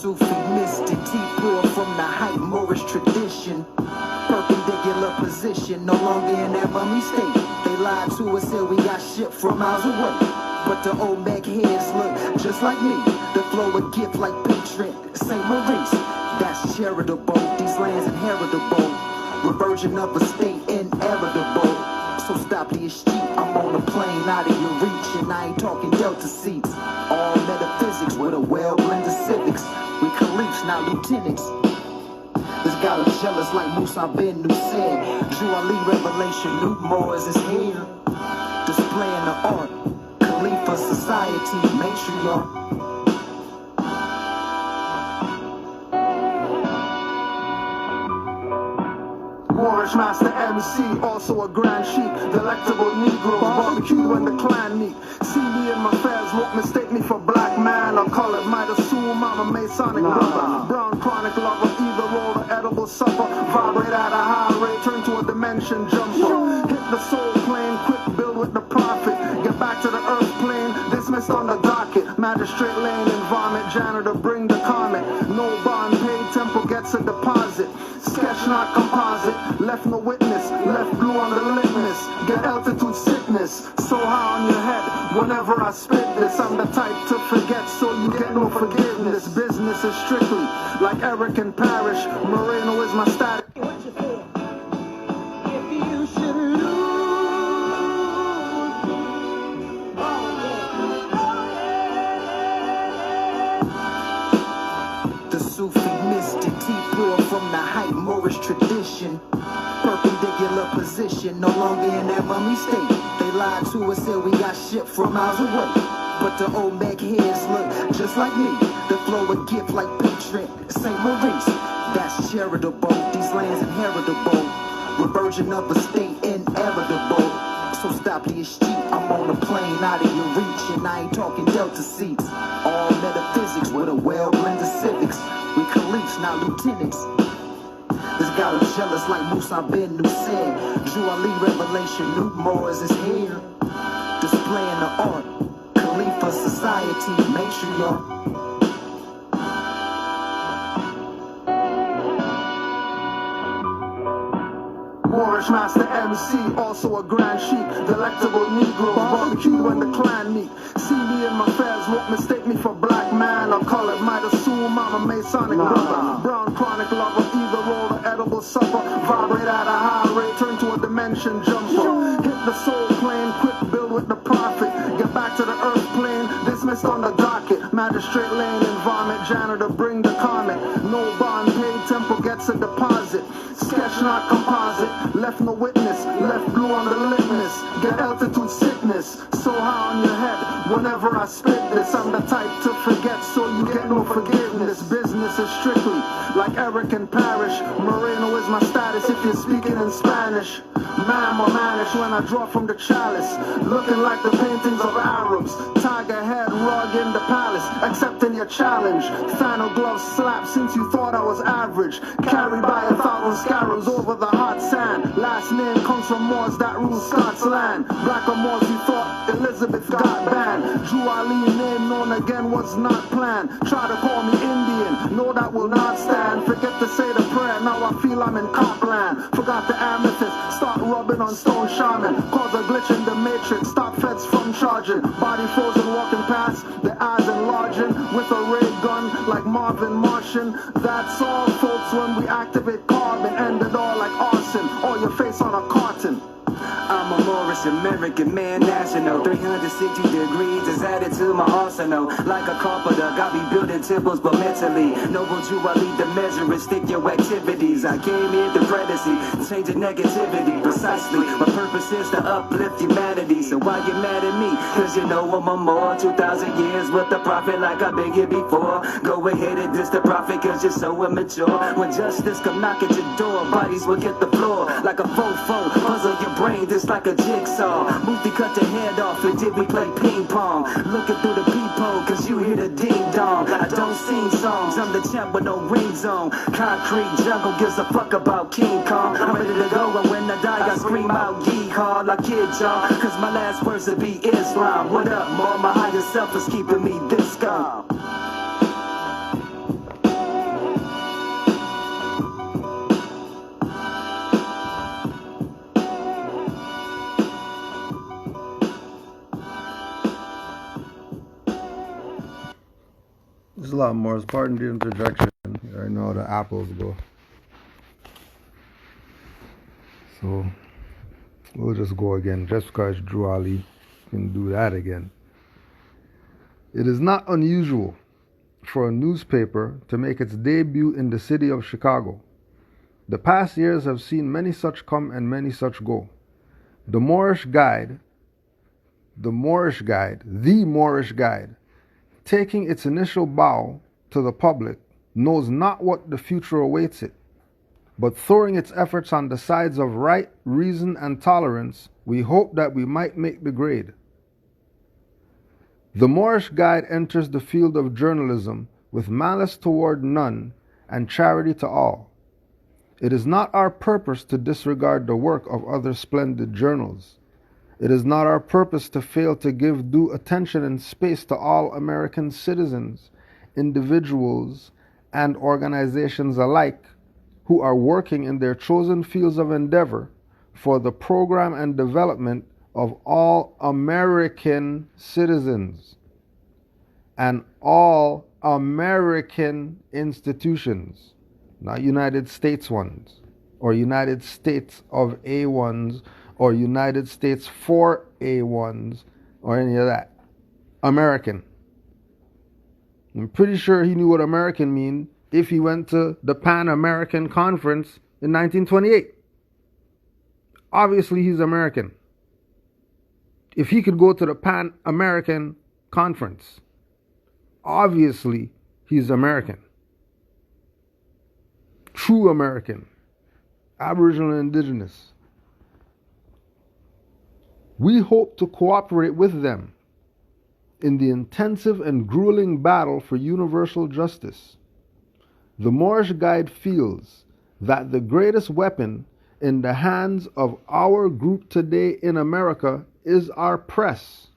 Sufi mystic, T-pour from the hype Moorish tradition. Perpendicular position, no longer in that mummy state. They lied to us, said we got shipped from miles away. But the old Meg heads look just like me. The flow a gift like patron St. Maurice. That's charitable, these lands inheritable. We're virgin of a state inevitable. So stop the cheap, I'm on a plane out of your reach. And I ain't talking Delta seats. All metaphysics with a well-blended civics. We caliphs, not lieutenants. This got them jealous like Musa bin Nusayr. Jew Ali revelation, new Moors is here. Displaying the art, Khalifa society, matriarch. Moorish master MC, also a grand chic. Delectable Negroes, barbecue when the clan meet. See me in my fairs, won't mistake me for black man or colored. Might assume I'm a Masonic brother. Brown chronic lover, either roll or edible supper. Vibrate at a high rate, turn to a dimension jumper. Hit the soul plane, quick build with the prophet. Get back to the earth plane, dismissed on the docket. Magistrate lane and vomit, janitor bring the comet. No bond paid, temple gets a deposit. Sketch not composite, left no witness, left blue on the litmus. Get altitude sickness, so high on your head. Whenever I spit this, I'm the type to forget, so you get no forgiveness. Business is strictly like Eric and Parrish. Moreno is my status. The Sufi mystic, T-pour from the hype Moorish tradition. Perpendicular position, no longer in that mummy state. They lied to us, said we got shipped from miles away. But the old Meg heads look just like me. The flow a gift like patron St. Maurice. That's charitable, these lands inheritable. We're virgin of a state inevitable. So stop the cheap, I'm on a plane out of your reach. And I ain't talking Delta seats. All metaphysics with a well-blended civics. We caliphs, not lieutenants. This got them jealous like Musa bin Nusayr. Jew Ali revelation, new Moors is here. Displaying the art, Khalifa society, matriarch. Moorish master MC, also a grand chic. Delectable Negroes, barbecue when the clan meet. See me in my fairs, won't mistake me for black man or colored. Might assume I'm a Masonic brother. Brown chronic lover, either roll or edible supper. Vibrate at a high rate, turn to a dimension jumper. Hit the soul plane, quick build with the prophet. Get back to the earth plane, dismissed on the docket. Magistrate lane and vomit, janitor bring the comet. No bond paid, temple gets a deposit. Sketch not composite, left no witness, left blue on the litmus. Get altitude sickness, so high on your head. Whenever I spit this, I'm the type to forget, so you get no forgiveness. Business is strictly like Eric and Parrish. Moreno is my status if you're speaking in Spanish. Man or manish when I draw from the chalice. Looking like the paintings of Arabs. Tiger head rug in the palace, accepting your challenge. Final glove slap since you thought I was average. Carried by 1,000 scarabs over the hot sand. Last name comes from Moors that rule Scots land. Black or Moors you thought Elizabeth got banned. Jew Ali name known again was not planned. Try to call me Indian, no that will not stand. Forget to say the prayer, now I feel I'm in Copland. Forgot the amethyst, start rubbing on stone shaman. Cause a glitch in the matrix, stop feds from charging. Body frozen walking past, the eyes enlarging. With a ray gun like Marvin Martian. That's all folks when we activate carbon. End it all like arson, or your face on a carton. I'm a Moorish American man, national. 360 degrees is added to my arsenal. Like a carpenter, got me building temples, but mentally noble Jew, I lead the measure and stick your activities. I came here to predicate, changing negativity. Precisely, my purpose is to uplift humanity. So why you mad at me? Cause you know I'm a Moor. 2,000 years with the prophet like I've been here before. Go ahead and diss the prophet cause you're so immature. When justice come knock at your door, bodies will get the floor. Like a faux puzzle your brain just like a jigsaw. Mufti cut your head off and did we play ping pong. Looking through the peephole cause you hear the ding dong. I don't sing songs, I'm the champ with no rings on. Concrete jungle gives a fuck about King Kong. I'm ready to go and when I die I scream out yeehaw like Kid John. Cause my last words would be Islam. What up, more? My higher self is keeping me this calm. on, Morris. Pardon the interjection. I know how the apples go. So we'll just go again, just because Drew Ali can do that again. It is not unusual for a newspaper to make its debut in the city of Chicago. The past years have seen many such come and many such go. The Moorish Guide, taking its initial bow to the public, knows not what the future awaits it. But throwing its efforts on the sides of right, reason, and tolerance, we hope that we might make the grade. The Moorish Guide enters the field of journalism with malice toward none and charity to all. It is not our purpose to disregard the work of other splendid journals. It is not our purpose to fail to give due attention and space to all American citizens, individuals, and organizations alike who are working in their chosen fields of endeavor for the program and development of all American citizens and all American institutions, not United States ones, or United States of A ones, or United States for A ones, or any of that. American. I'm pretty sure he knew what American mean if he went to the Pan American Conference in 1928. Obviously, he's American. If he could go to the Pan American Conference, obviously, he's American. True American. Aboriginal and Indigenous. We hope to cooperate with them in the intensive and grueling battle for universal justice. The Moorish Guide feels that the greatest weapon in the hands of our group today in America is our press.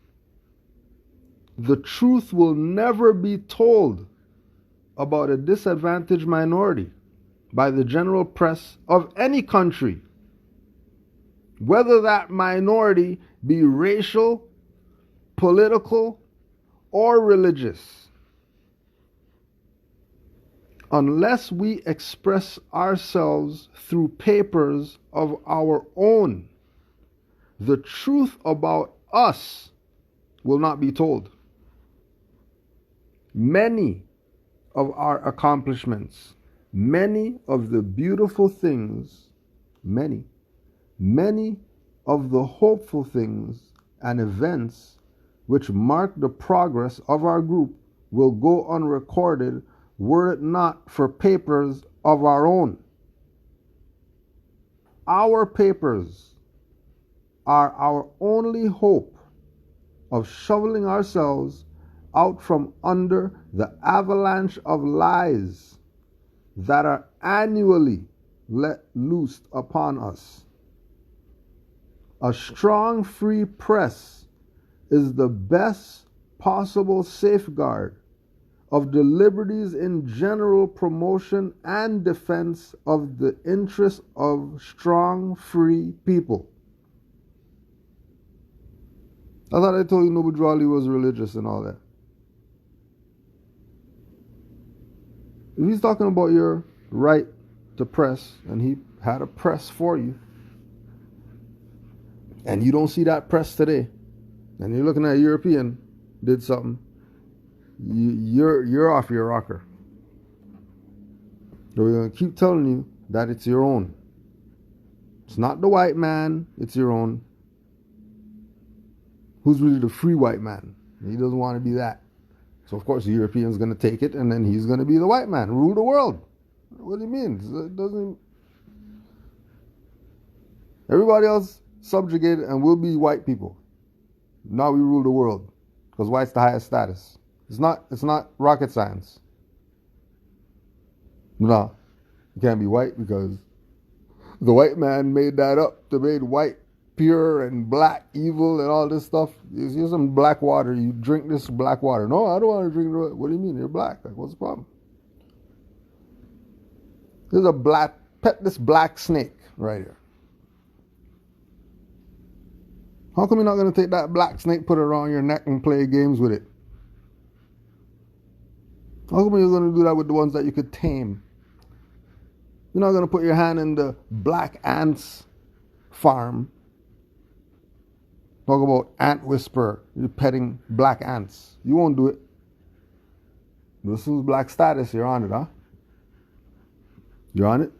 The truth will never be told about a disadvantaged minority by the general press of any country, whether that minority be racial, political, or religious. Unless we express ourselves through papers of our own, the truth about us will not be told. Many of our accomplishments, many of the beautiful things, many of the hopeful things and events which mark the progress of our group will go unrecorded were it not for papers of our own. Our papers are our only hope of shoveling ourselves out from under the avalanche of lies that are annually let loose upon us. A strong free press is the best possible safeguard of the liberties in general promotion and defense of the interests of strong free people. I thought I told you Noble Drew Ali was religious and all that. If he's talking about your right to press, and he had a press for you, and you don't see that press today, and you're looking at a European did something, you're off your rocker. So we're going to keep telling you that it's your own. It's not the white man, it's your own. Who's really the free white man? He doesn't want to be that. So of course the European's going to take it, and then he's going to be the white man, rule the world. What do you mean? It doesn't. Everybody else subjugated and we'll be white people. Now we rule the world because white's the highest status. It's not rocket science. No, you can't be white because the white man made that up to make white pure and black evil and all this stuff. You see some black water, you drink this black water. No, I don't want to drink it. What do you mean? You're black. Like, what's the problem? There's a pet this black snake right here. How come you're not going to take that black snake, put it around your neck and play games with it? How come you're going to do that with the ones that you could tame? You're not going to put your hand in the black ants farm. Talk about ant whisperer. You're petting black ants. You won't do it. But as soon as black status, you're on it, huh? You're on it?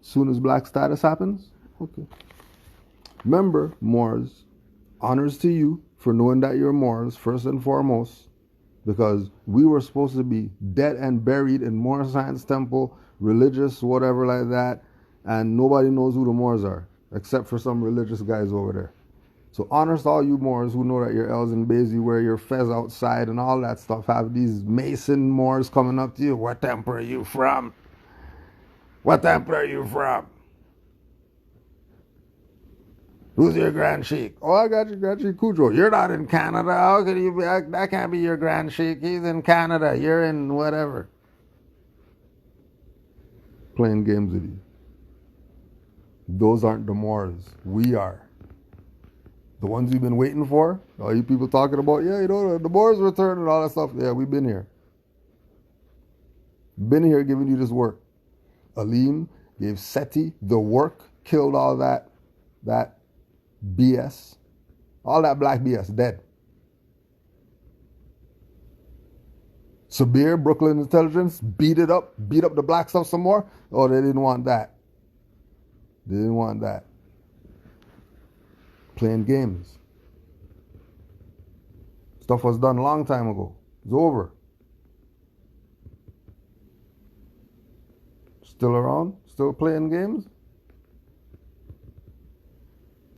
As soon as black status happens? Okay. Remember, Moors, honors to you for knowing that you're Moors, first and foremost, because we were supposed to be dead and buried in Moor Science Temple, religious, whatever like that, and nobody knows who the Moors are, except for some religious guys over there. So honors to all you Moors who know that you're Els and Bays, you wear your fez outside and all that stuff. Have these Mason Moors coming up to you. What temple are you from? What temple are you from? Who's your Grand Sheik? Oh, I got you, Grand Sheik Cujo. You're not in Canada. How can you be? That can't be your Grand Sheik. He's in Canada. You're in whatever. Playing games with you. Those aren't the Moors. We are. The ones you've been waiting for, all you people talking about, yeah, you know, the Moors return and all that stuff. Yeah, we've been here. Been here giving you this work. Alim gave Seti the work, killed all that BS. All that black BS, dead. Sabir, Brooklyn Intelligence, beat up the black stuff some more. Oh, they didn't want that. They didn't want that. Playing games. Stuff was done a long time ago. It's over. Still around? Still playing games?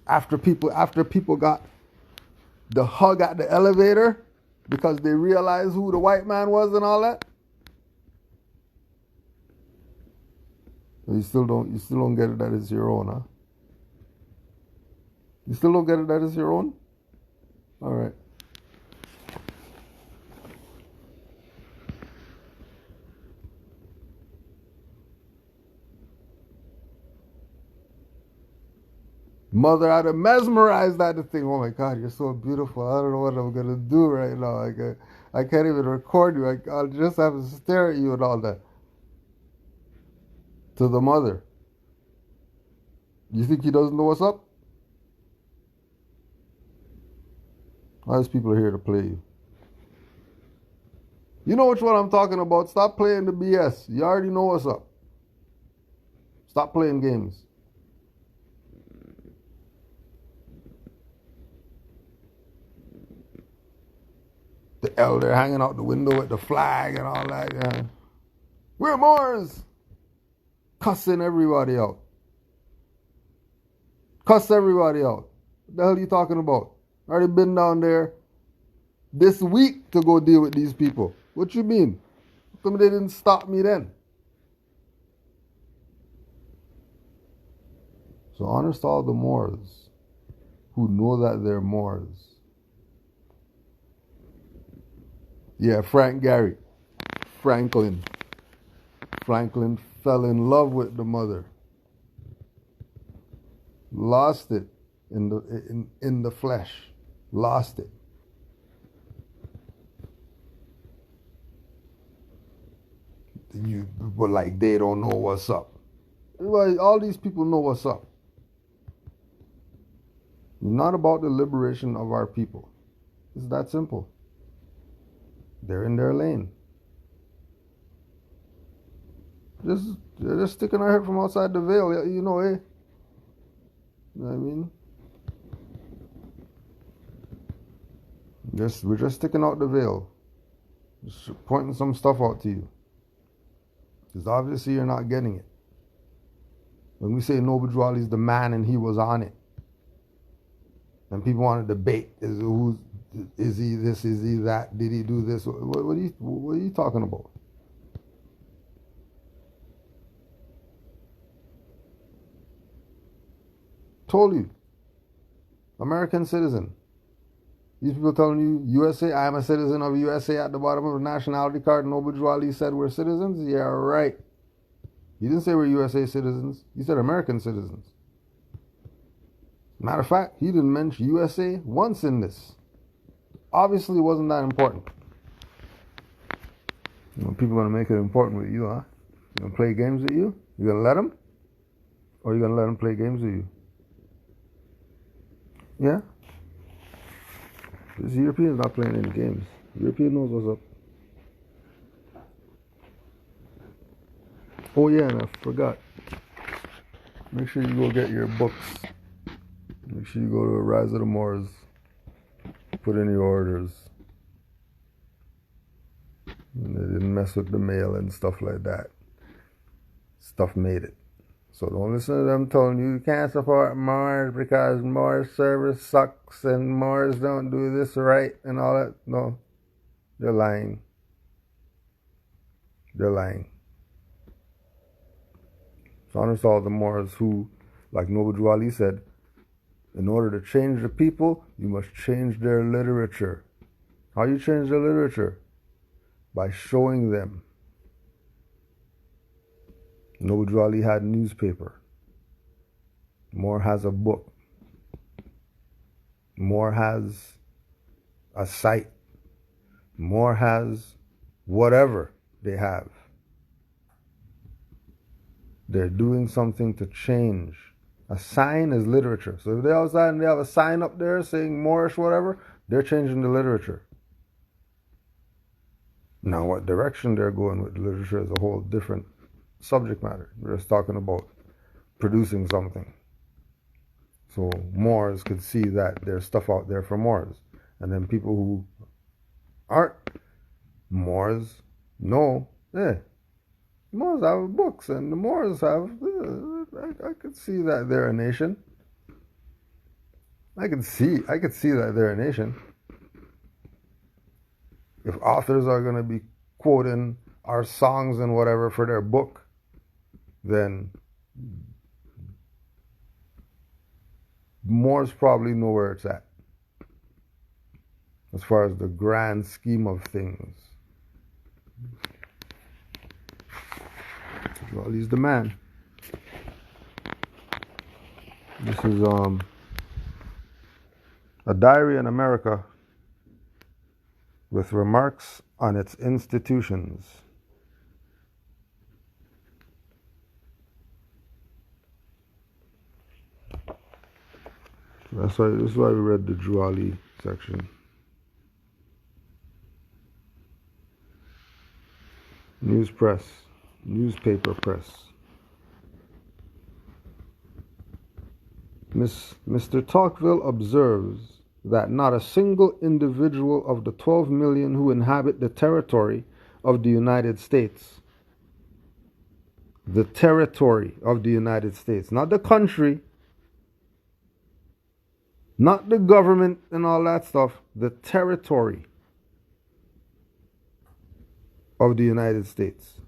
After people got the hug at the elevator because they realized who the white man was and all that. You still don't get it that it's your own, huh? You still don't get it that it's your own? All right. Mother had to mesmerize that thing. Oh my God, you're so beautiful. I don't know what I'm gonna do right now. I can't even record you. I'll just have to stare at you and all that. To the mother. You think he doesn't know what's up? All these people are here to play you. You know which one I'm talking about. Stop playing the BS. You already know what's up. Stop playing games. The elder hanging out the window with the flag and all that. Yeah. We're Moors. Cussing everybody out. Cuss everybody out. What the hell are you talking about? Already been down there this week to go deal with these people. What you mean? How come they didn't stop me then? So honest all the Moors who know that they're Moors. Yeah, Frank Gary. Franklin fell in love with the mother. Lost it in the flesh. Lost it. You people like they don't know what's up. Well, all these people know what's up. It's not about the liberation of our people. It's that simple. They're in their lane. They're just sticking our head from outside the veil, you know, eh? You know what I mean? We're just sticking out the veil. Just pointing some stuff out to you. Because obviously you're not getting it. When we say Noble Drew Ali's the man and he was on it, and people want to debate, is he this, is he that, did he do this? What are you talking about? Told you. American citizen. These people telling you USA, I am a citizen of USA at the bottom of the nationality card. Noble Drew Ali said we're citizens? Yeah, right. He didn't say we're USA citizens. He said American citizens. Matter of fact, he didn't mention USA once in this. Obviously, it wasn't that important. You know, people are going to make it important with you, huh? You going to play games with you? You going to let them? Or you going to let them play games with you? Yeah? This European's not playing any games. European knows what's up. Oh yeah, and I forgot. Make sure you go get your books. Make sure you go to Rise of the Moors. Put in your orders. And they didn't mess with the mail and stuff like that. Stuff made it. So don't listen to them telling you can't support Moors because Moors service sucks and Moors don't do this right and all that. No. They're lying. They're lying. So honest all the Moors who, like Noble Drew Ali said, in order to change the people, you must change their literature. How you change their literature? By showing them. Noble Drew Ali had a newspaper. Moore has a book. Moore has a site. Moore has whatever they have. They're doing something to change. A sign is literature. So if they're outside and they have a sign up there saying Moorish, whatever, they're changing the literature. Now, what direction they're going with the literature is a whole different subject matter. We're just talking about producing something. So Moors could see that there's stuff out there for Moors. And then people who aren't Moors know, Moors have books, and the Moors have. I could see that they're a nation. I could see that they're a nation. If authors are going to be quoting our songs and whatever for their book, then Moors probably know where it's at, as far as the grand scheme of things. Well, he's the man. This is a diary in America with remarks on its institutions. This is why we read the Drew Ali section. News press. Newspaper press. Mr. Tocqueville observes that not a single individual of the 12 million who inhabit the territory of the United States, the territory of the United States, not the country, not the government and all that stuff, the territory of the United States.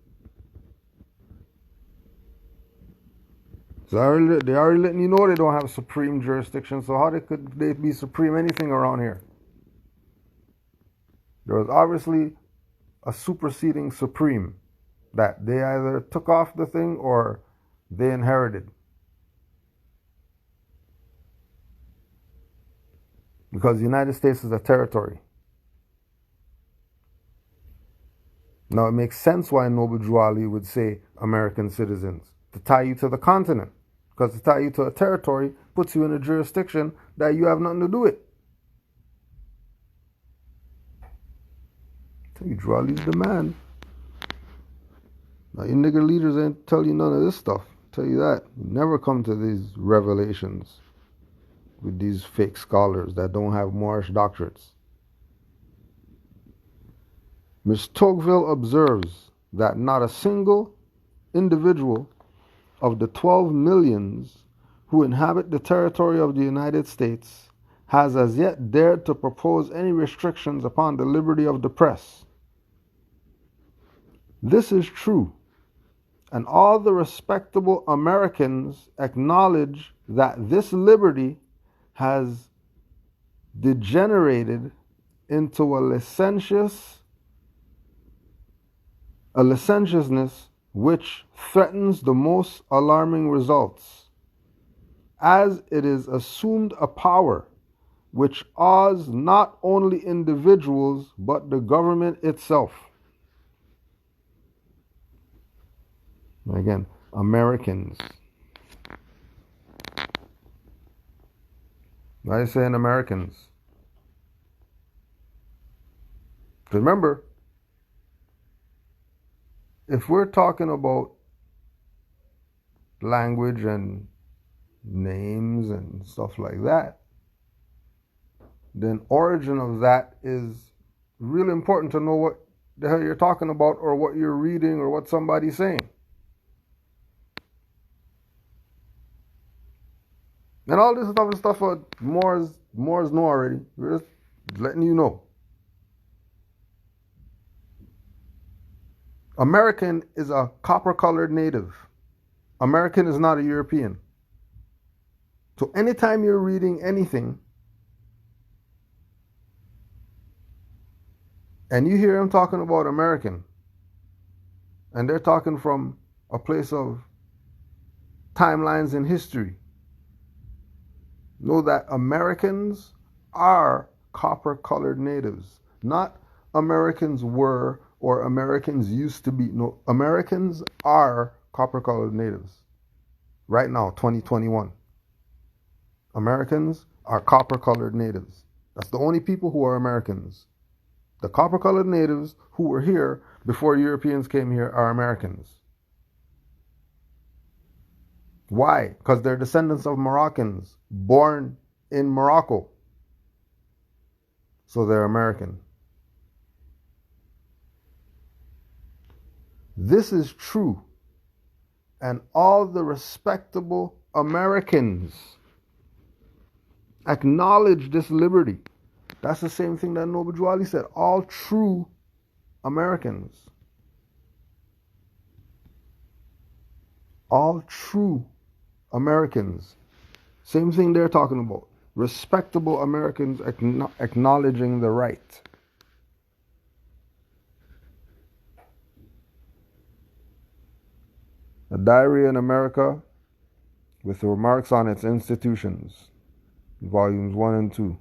So they already letting you know they don't have supreme jurisdiction, so how could they be supreme anything around here? There was obviously a superseding supreme that they either took off the thing or they inherited. Because the United States is a territory. Now it makes sense why Noble Drew Ali would say American citizens, to tie you to the continent. Because to tie you to a territory puts you in a jurisdiction that you have nothing to do with. Tell you, Drew Ali's the man. Now, your nigger leaders ain't tell you none of this stuff. Tell you that. You never come to these revelations with these fake scholars that don't have Moorish doctorates. Ms. Tocqueville observes that not a single individual of the 12 millions who inhabit the territory of the United States has as yet dared to propose any restrictions upon the liberty of the press. This is true, and all the respectable Americans acknowledge that this liberty has degenerated into a licentiousness which threatens the most alarming results, as it is assumed a power which awes not only individuals but the government itself. Again, Americans. Why are you saying Americans? Remember, if we're talking about language and names and stuff like that, then origin of that is really important to know what the hell you're talking about or what you're reading or what somebody's saying. And all this other stuff Moors know already. We're just letting you know. American is a copper-colored native. American is not a European. So anytime you're reading anything and you hear them talking about American, and they're talking from a place of timelines in history, know that Americans are copper-colored natives. Not Americans were or Americans used to be. No, Americans are copper-colored natives. Right now, 2021. Americans are copper-colored natives. That's the only people who are Americans. The copper-colored natives who were here before Europeans came here are Americans. Why? Because they're descendants of Moroccans born in Morocco. So they're American. This is true. And all the respectable Americans acknowledge this liberty. That's the same thing that Noble Drew Ali said. All true Americans. All true Americans. Same thing they're talking about. Respectable Americans acknowledging the right. A Diary in America with remarks on its institutions. Volumes 1 and 2.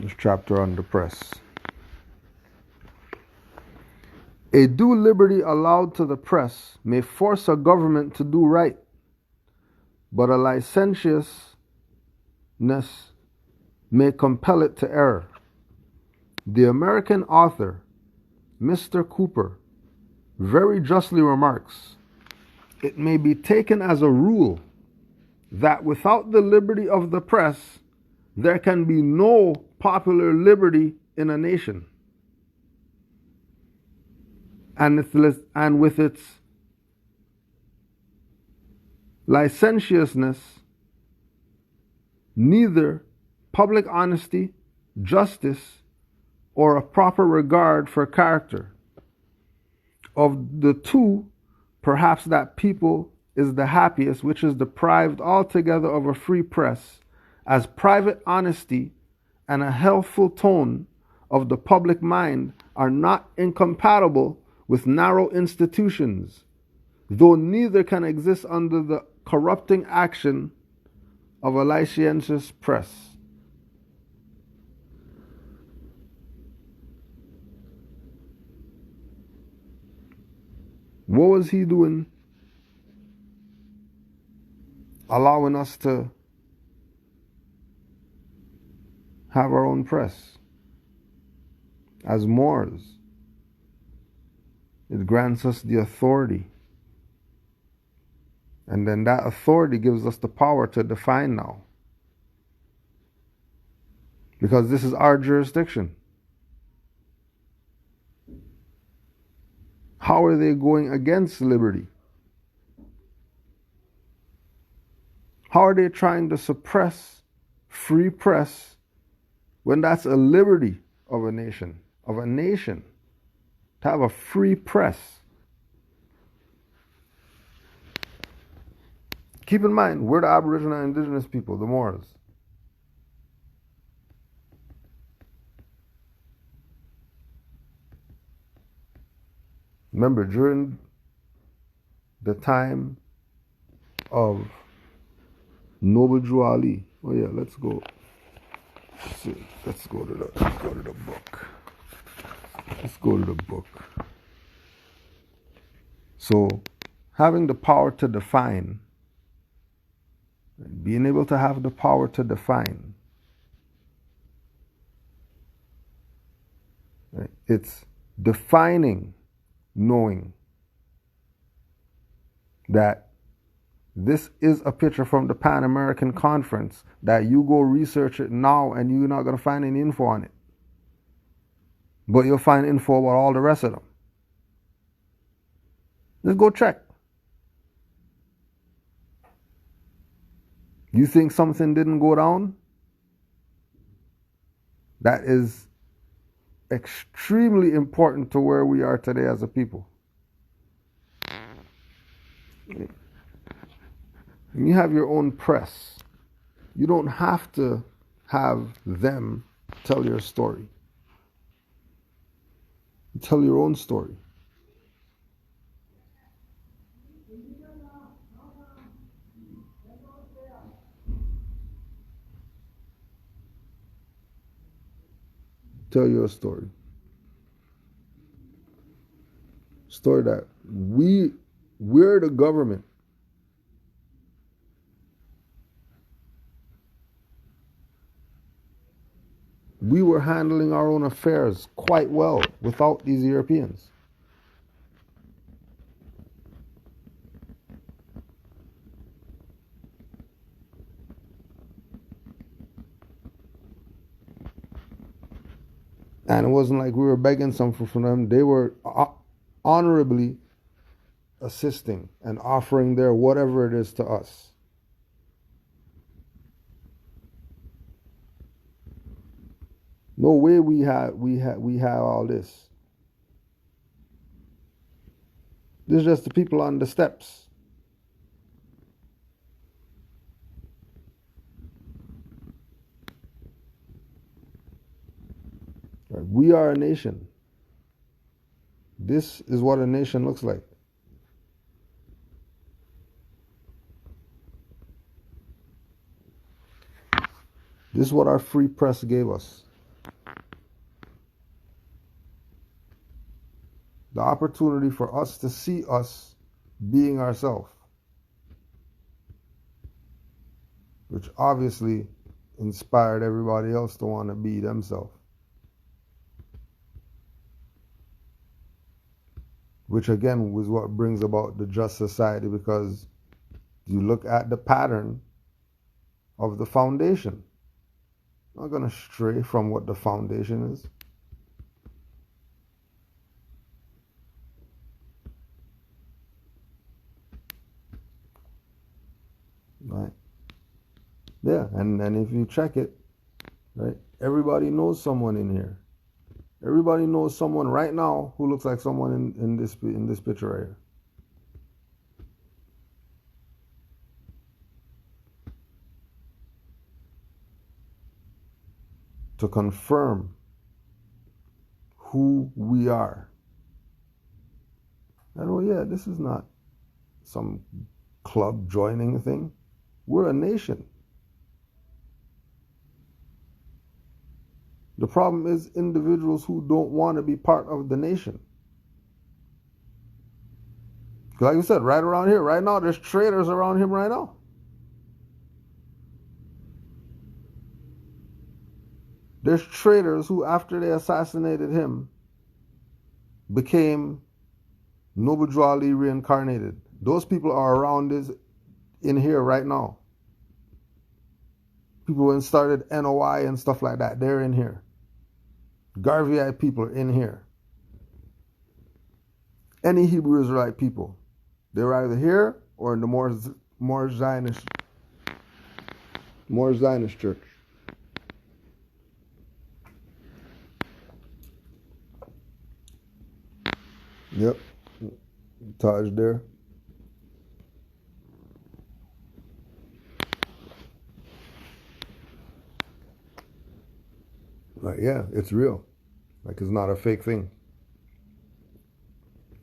This chapter on the press. A due liberty allowed to the press may force a government to do right, but a licentiousness may compel it to err. The American author, Mr. Cooper, very justly remarks, it may be taken as a rule that without the liberty of the press, there can be no popular liberty in a nation. And with its licentiousness, neither public honesty, justice, or a proper regard for character. Of the two, perhaps that people is the happiest which is deprived altogether of a free press, as private honesty and a healthful tone of the public mind are not incompatible with narrow institutions, though neither can exist under the corrupting action of a licentious press. What was he doing? Allowing us to have our own press. As Moors, it grants us the authority. And then that authority gives us the power to define now. Because this is our jurisdiction. How are they going against liberty? How are they trying to suppress free press when that's a liberty of a nation? To have a free press. Keep in mind, we're the Aboriginal and Indigenous people, the Moors. Remember, during the time of Noble Drew Ali, oh yeah, let's go So let's go to the book. Let's go to the book. So, having the power to define, being able to have the power to define, right? It's defining, knowing that this is a picture from the Pan American Conference, that you go research it now and you're not going to find any info on it. But you'll find info about all the rest of them. Just go check. You think something didn't go down? That is extremely important to where we are today as a people. And you have your own press. You don't have to have them tell your story. You tell your own story. Tell your story. Story that we're the government. We were handling our own affairs quite well without these Europeans. And it wasn't like we were begging something from them. They were honorably assisting and offering their whatever it is to us. No way we have all this. This is just the people on the steps. Right? We are a nation. This is what a nation looks like. This is what our free press gave us. The opportunity for us to see us being ourselves, which obviously inspired everybody else to want to be themselves. Which again was what brings about the just society, because you look at the pattern of the foundation. I'm not going to stray from what the foundation is. Right? Yeah, and if you check it, right, everybody knows someone in here. Everybody knows someone right now who looks like someone in this picture right here. To confirm who we are. And oh yeah, this is not some club joining thing. We're a nation. The problem is individuals who don't want to be part of the nation. Like you said, right around here, right now, there's traitors around him right now. There's traitors who, after they assassinated him, became Noble Drew Ali reincarnated. Those people are around this in here right now. People who started NOI and stuff like that, they're in here. Garveyite people are in here. Any Hebrew Israelite people, they're either here or in the more Zionist church. Yep, Taj there. Like, yeah, it's real. Like, it's not a fake thing.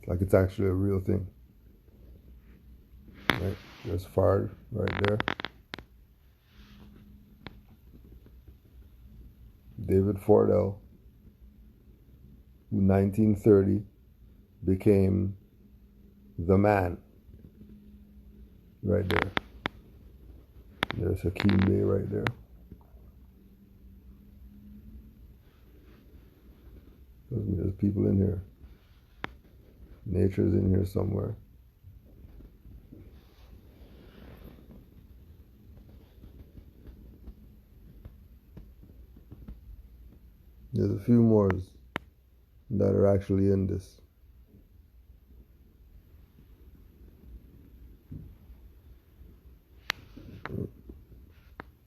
Like, it's actually a real thing. Right? There's Fard right there. David Fordell, who 1930 became the man. Right there. There's Hakeem Bay right there. There's people in here. Nature's in here somewhere. There's a few more that are actually in this.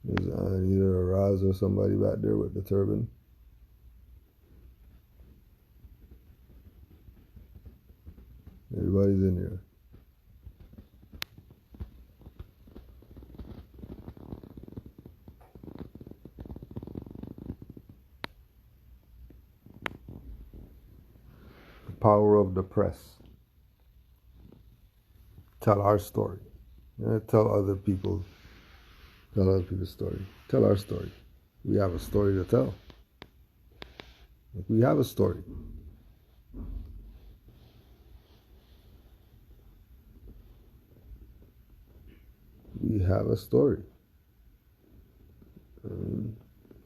There's either a Raz or somebody back there with the turban. Everybody's in here. The power of the press. Tell our story. Tell other people's story. Tell our story. We have a story to tell. We have a story. We have a story.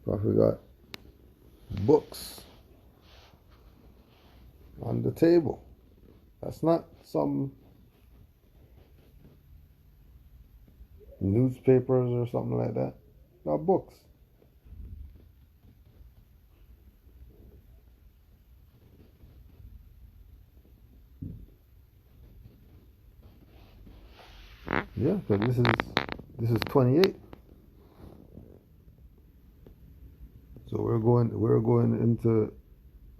Prophet got books on the table. That's not some newspapers or something like that. Got books. Yeah, because this is 28. So we're going into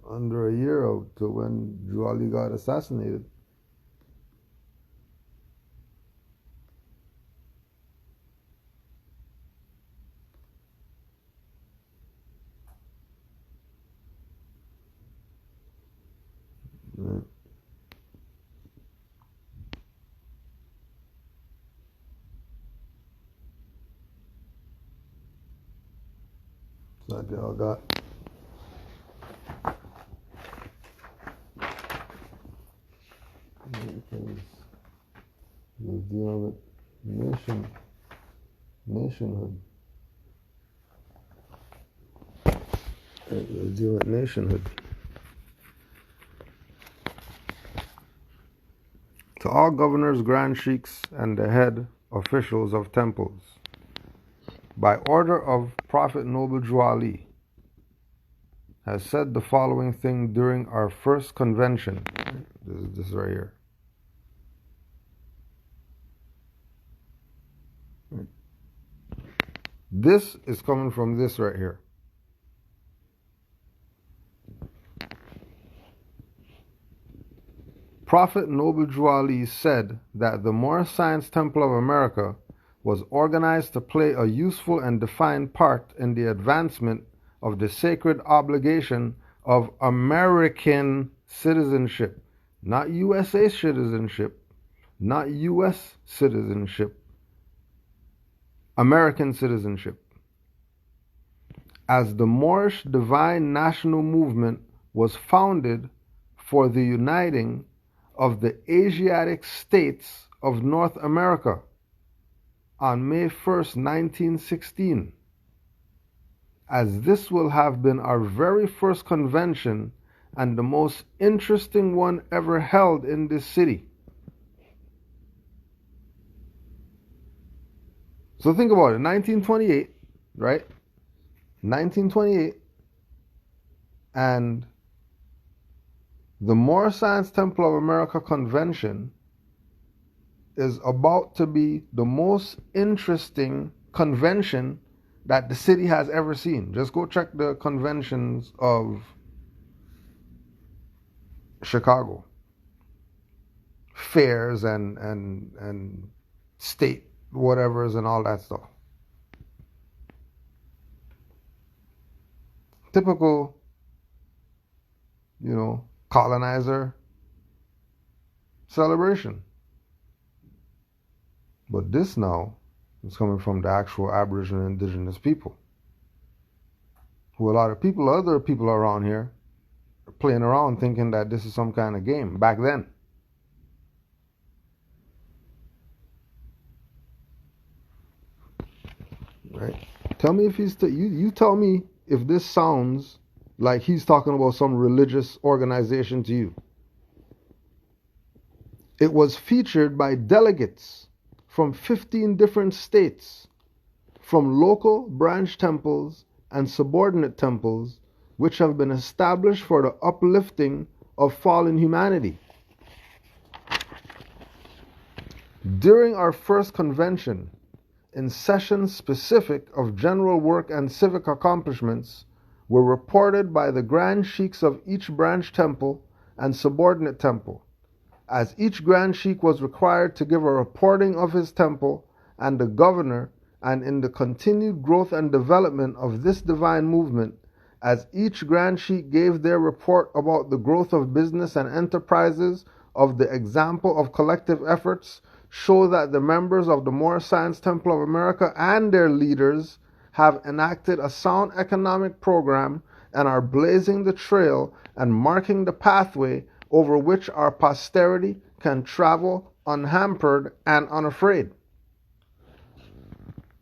under a year out to when Drew Ali got assassinated. Right. So they all got because we're dealing with nationhood. We're dealing with nationhood. To all governors, grand sheikhs, and the head officials of temples, by order of Prophet Noble Drew Ali, has said the following thing during our first convention. This right here. This is coming from this right here. Prophet Noble Drew Ali said that the Moorish Science Temple of America was organized to play a useful and defined part in the advancement of the sacred obligation of American citizenship, not USA citizenship, not US citizenship, American citizenship. As the Moorish Divine National Movement was founded for the uniting of the Asiatic states of North America on May 1st, 1916, as this will have been our very first convention and the most interesting one ever held in this city. So think about it, 1928, right? 1928, and the Moorish Science Temple of America Convention is about to be the most interesting convention that the city has ever seen. Just go check the conventions of Chicago. Fairs and state whatevers and all that stuff. Typical, colonizer celebration. But this now is coming from the actual Aboriginal indigenous people. who a lot of people, other people around here, are playing around thinking that this is some kind of game back then. Right? Tell me if he's you tell me if this sounds like he's talking about some religious organization to you. It was featured by delegates from 15 different states, from local branch temples and subordinate temples, which have been established for the uplifting of fallen humanity. During our first convention, in sessions specific of general work and civic accomplishments, were reported by the grand sheiks of each branch temple and subordinate temple, as each grand sheik was required to give a reporting of his temple and the governor, and in the continued growth and development of this divine movement, as each grand sheik gave their report about the growth of business and enterprises of the example of collective efforts, show that the members of the Moorish Science Temple of America and their leaders have enacted a sound economic program and are blazing the trail and marking the pathway over which our posterity can travel unhampered and unafraid.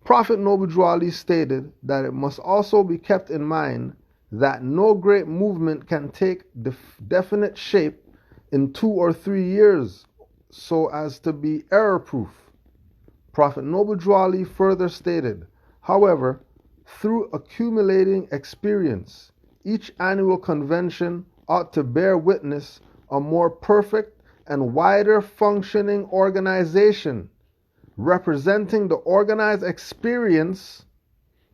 Prophet Noble Drew Ali stated that it must also be kept in mind that no great movement can take definite shape in 2 or 3 years so as to be error-proof. Prophet Noble Drew Ali further stated, however, through accumulating experience, each annual convention ought to bear witness a more perfect and wider functioning organization, representing the organized experience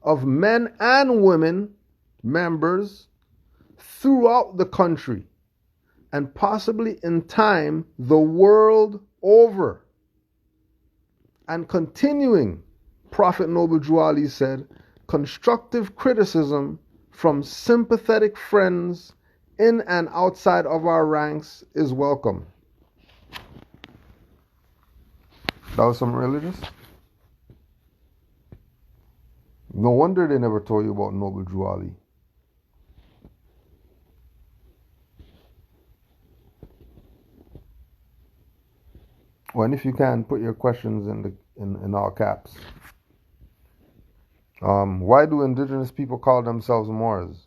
of men and women members throughout the country, and possibly in time the world over. And continuing, Prophet Noble Drew Ali said, constructive criticism from sympathetic friends in and outside of our ranks is welcome. That was some religious? No wonder they never told you about Noble Drew Ali. Well, and if you can, put your questions in all caps. Why do indigenous people call themselves Moors?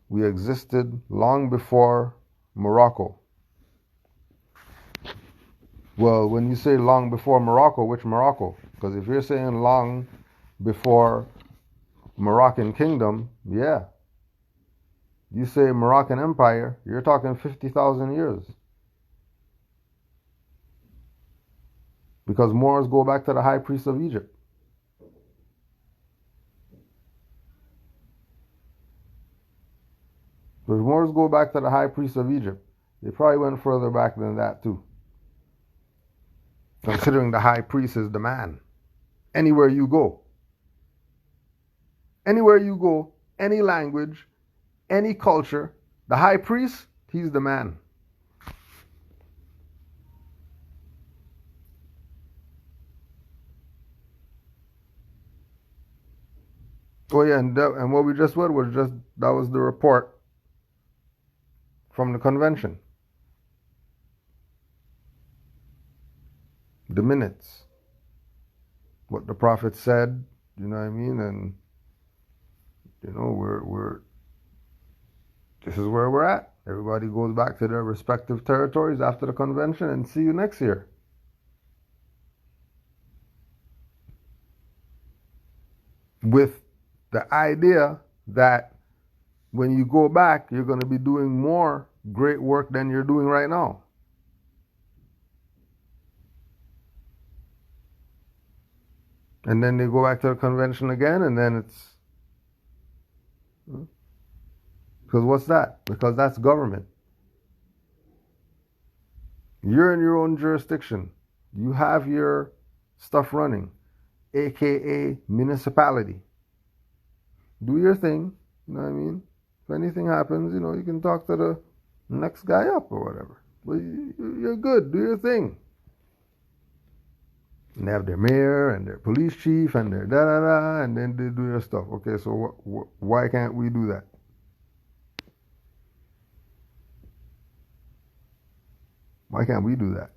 We existed long before Morocco. Well, when you say long before Morocco, which Morocco? Because if you're saying long before Moroccan Kingdom, yeah. You say Moroccan Empire, you're talking 50,000 years. Because Moors go back to the high priest of Egypt. So if Moors go back to the high priest of Egypt, they probably went further back than that too. Considering the high priest is the man. Anywhere you go. Anywhere you go, any language, any culture, the high priest, he's the man. Oh yeah, and what we just read was that was the report from the convention. The minutes. What the prophet said, you know what I mean? And you know, we're this is where we're at. Everybody goes back to their respective territories after the convention, and see you next year. With the idea that when you go back, you're going to be doing more great work than you're doing right now. And then they go back to the convention again, and then it's... Because what's that? Because that's government. You're in your own jurisdiction. You have your stuff running, aka municipality. Do your thing, you know what I mean? If anything happens, you know, you can talk to the next guy up or whatever. But you're good, do your thing. And they have their mayor and their police chief and their da-da-da, and then they do their stuff. Okay, so why can't we do that? Why can't we do that?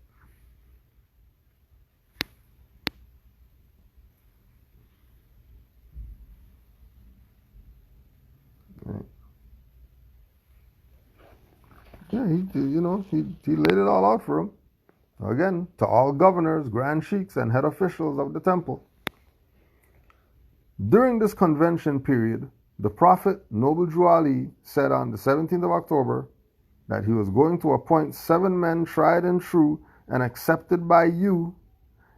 Right. Yeah, he laid it all out for him. Again, to all governors, grand sheiks, and head officials of the temple. During this convention period, the Prophet Noble Drew Ali said on the 17th of October that he was going to appoint 7 men tried and true and accepted by you,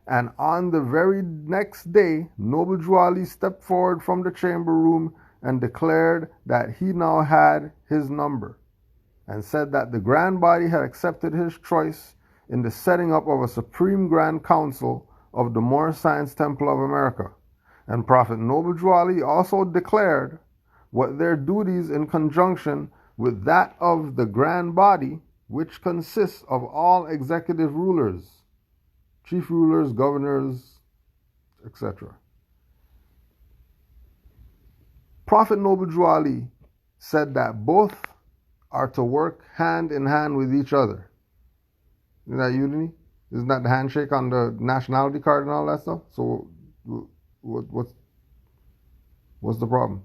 and on the very next day, Noble Drew Ali stepped forward from the chamber room and declared that he now had his number, and said that the Grand Body had accepted his choice in the setting up of a Supreme Grand Council of the Moorish Science Temple of America. And Prophet Noble Drew Ali also declared what their duties in conjunction with that of the Grand Body, which consists of all executive rulers, chief rulers, governors, etc. Prophet Noble Drew Ali said that both are to work hand in hand with each other. Isn't that unity? Isn't that the handshake on the nationality card and all that stuff? So what's the problem?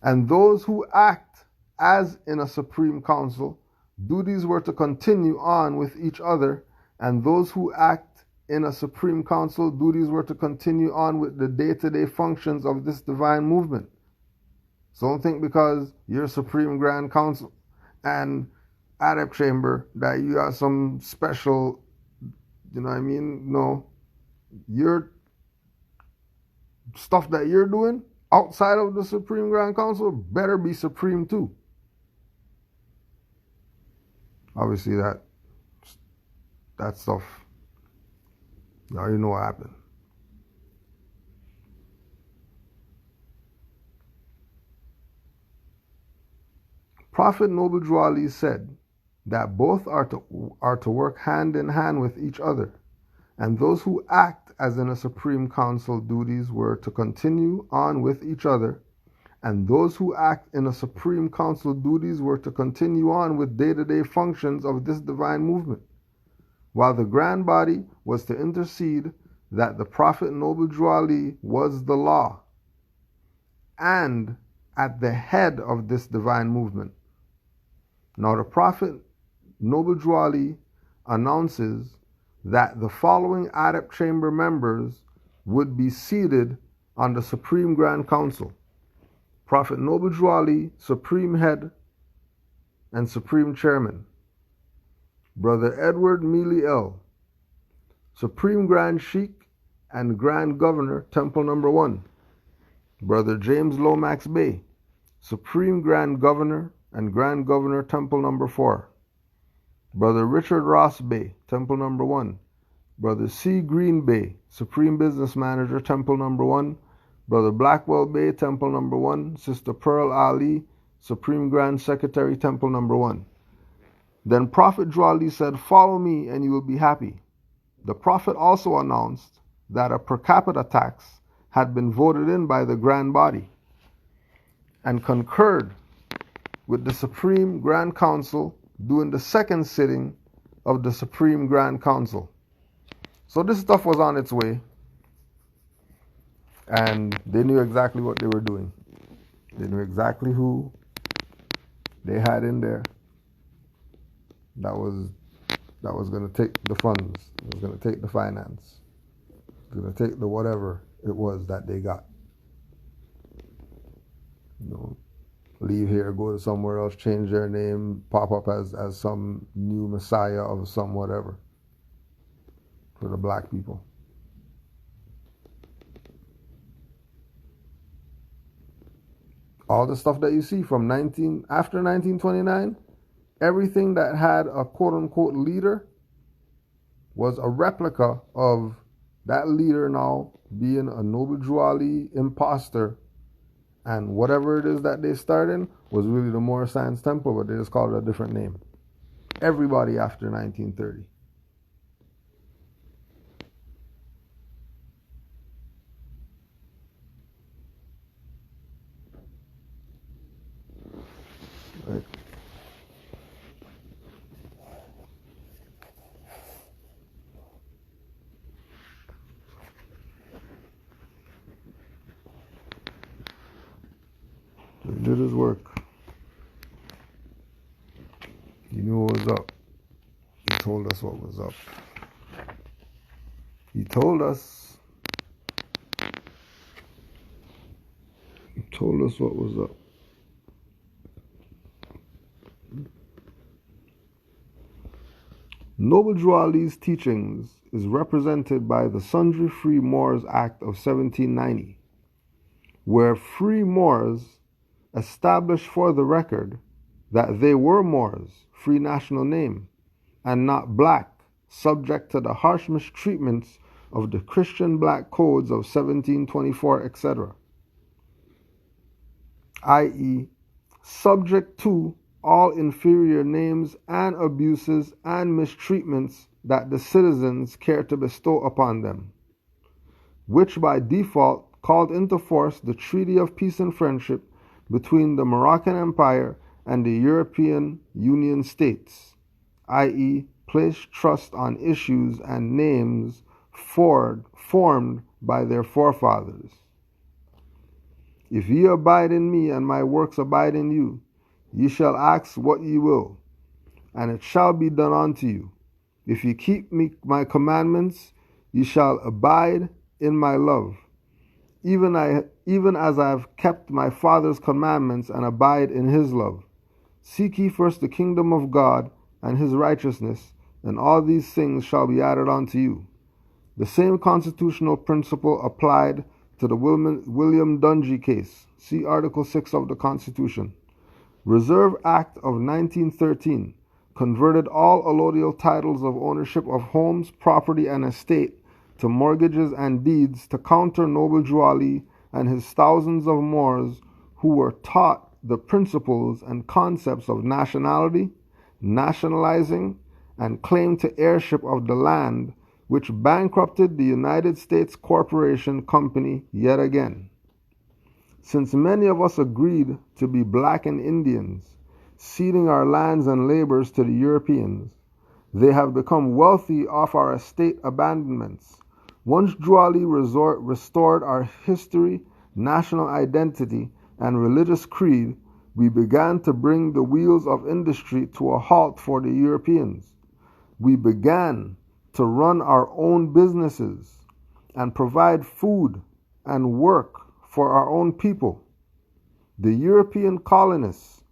And those who act as in a supreme council, duties were to continue on with each other, and those who act in a supreme council, duties were to continue on with the day-to-day functions of this divine movement. So don't think because you're Supreme Grand Council and Adept Chamber that you are some special, you know what I mean? No. Your stuff that you're doing outside of the Supreme Grand Council better be supreme too. Obviously that stuff, you already know what happened. Prophet Noble Drew Ali said that both are to work hand in hand with each other, and those who act as in a supreme council, duties were to continue on with each other, and those who act in a supreme council, duties were to continue on with day-to-day functions of this divine movement, while the Grand Body was to intercede that the Prophet Noble Drew Ali was the law and at the head of this divine movement. Now the Prophet Noble Drew Ali announces that the following Adept Chamber members would be seated on the Supreme Grand Council: Prophet Noble Drew Ali, Supreme Head and Supreme Chairman; Brother Edward Mealy L., Supreme Grand Sheikh and Grand Governor, Temple Number 1; Brother James Lomax Bey, Supreme Grand Governor and Grand Governor, Temple Number 4; Brother Richard Ross Bey, Temple Number 1; Brother C. Green Bey, Supreme Business Manager, Temple Number 1; Brother Blackwell Bey, Temple Number 1; Sister Pearl Ali, Supreme Grand Secretary, Temple Number 1. Then Prophet Drew Ali said, "Follow me and you will be happy." The Prophet also announced that a per capita tax had been voted in by the Grand Body and concurred with the Supreme Grand Council during the second sitting of the Supreme Grand Council. So this stuff was on its way, and they knew exactly what they were doing. They knew exactly who they had in there that was going to take the funds, it was going to take the finance, it was going to take the whatever it was that they got. Leave here, go to somewhere else, change their name, pop up as some new messiah of some whatever for the black people. All the stuff that you see from after 1929, everything that had a quote-unquote leader was a replica of that leader now being a Noble Drew Ali imposter, and whatever it is that they started was really the Moorish Science Temple, but they just called it a different name. Everybody after 1930. Right. He did his work. He knew what was up. He told us what was up. He told us. He told us what was up. Noble Drew Ali's teachings is represented by the Sundry Free Moors Act of 1790, where free Moors established for the record that they were Moors, free national name, and not black, subject to the harsh mistreatments of the Christian black codes of 1724, etc., i.e., subject to all inferior names and abuses and mistreatments that the citizens care to bestow upon them, which by default called into force the Treaty of Peace and Friendship between the Moroccan Empire and the European Union states, i.e., placed trust on issues and names formed by their forefathers. If ye abide in me and my works abide in you, ye shall ask what ye will, and it shall be done unto you. If ye keep my commandments, ye shall abide in my love, even as I have kept my Father's commandments and abide in his love. Seek ye first the kingdom of God and his righteousness, and all these things shall be added unto you. The same constitutional principle applied to the William Dungy case. See Article 6 of the Constitution. Reserve Act of 1913 converted all allodial titles of ownership of homes, property, and estate to mortgages and deeds to counter Noble Drew Ali and his thousands of Moors who were taught the principles and concepts of nationality, nationalizing, and claim to heirship of the land, which bankrupted the United States Corporation Company yet again. Since many of us agreed to be black and Indians, ceding our lands and labors to the Europeans, they have become wealthy off our estate abandonments. Once Drew Ali restored our history, national identity, and religious creed, we began to bring the wheels of industry to a halt for the Europeans. We began to run our own businesses and provide food and work for our own people. The European colonists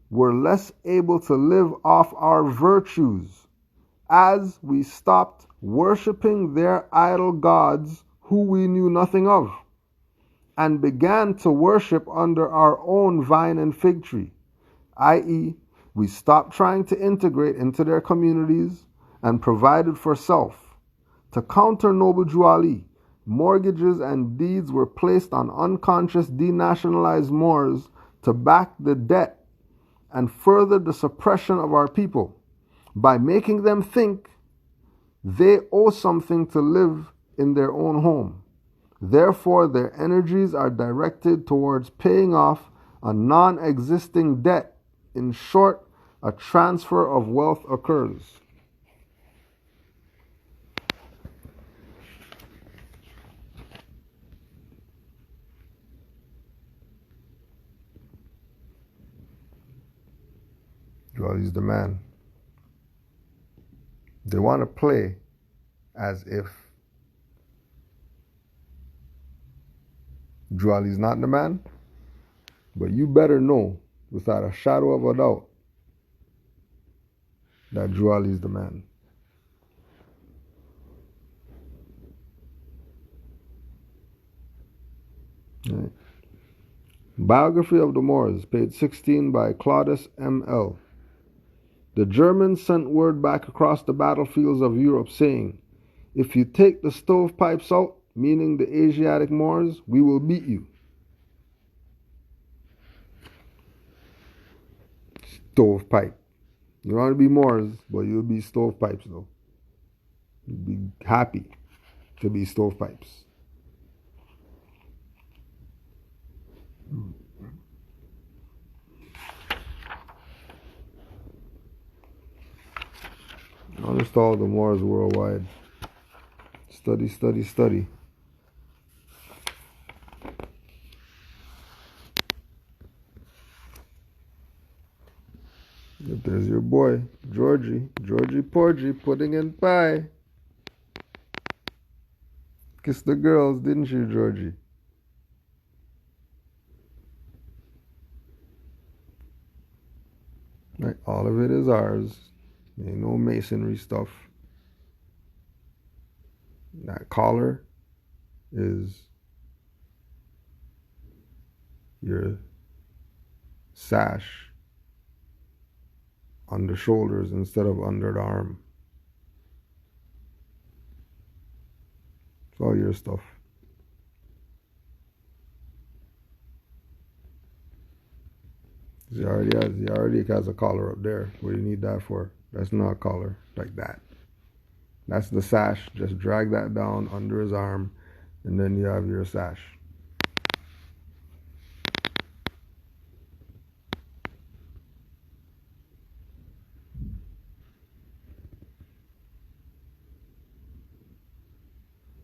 were less able to live off our virtues as we stopped worshiping their idol gods who we knew nothing of, and began to worship under our own vine and fig tree, i.e., we stopped trying to integrate into their communities and provided for self. To counter Noble Drew Ali, mortgages and deeds were placed on unconscious denationalized Moors to back the debt and further the suppression of our people by making them think they owe something to live in their own home. Therefore, their energies are directed towards paying off a non-existing debt. In short, a transfer of wealth occurs. Well, he's the man. They want to play as if Drew Ali's not the man, but you better know without a shadow of a doubt that Drew Ali's the man. Right. Biography of the Moors, page 16 by Claudius M.L. The Germans sent word back across the battlefields of Europe saying, if you take the stovepipes out, meaning the Asiatic Moors, we will beat you. Stovepipe. You don't want to be Moors, but you'll be stovepipes though. You'll be happy to be stovepipes. Honest all the Moors worldwide. Study, study, study. If there's your boy, Georgie Porgy, putting in pie. Kissed the girls, didn't you, Georgie? Right, all of it is ours. Ain't no masonry stuff. That collar is your sash on the shoulders instead of under the arm. It's all your stuff. He already has a collar up there. What do you need that for? That's not a collar like that. That's the sash. Just drag that down under his arm, and then you have your sash.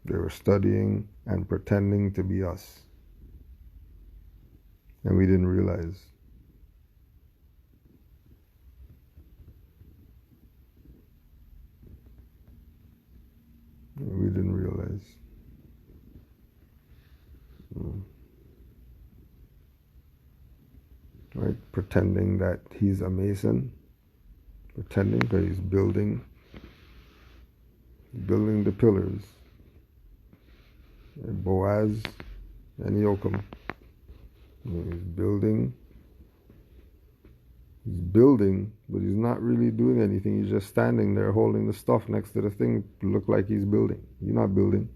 They were studying and pretending to be us. And we didn't realize. We didn't realize. Right? Pretending that he's a mason. Pretending that he's building the pillars. And Boaz and Yochum. He's building, but he's not really doing anything. He's just standing there holding the stuff next to the thing to look like he's building. You're not building.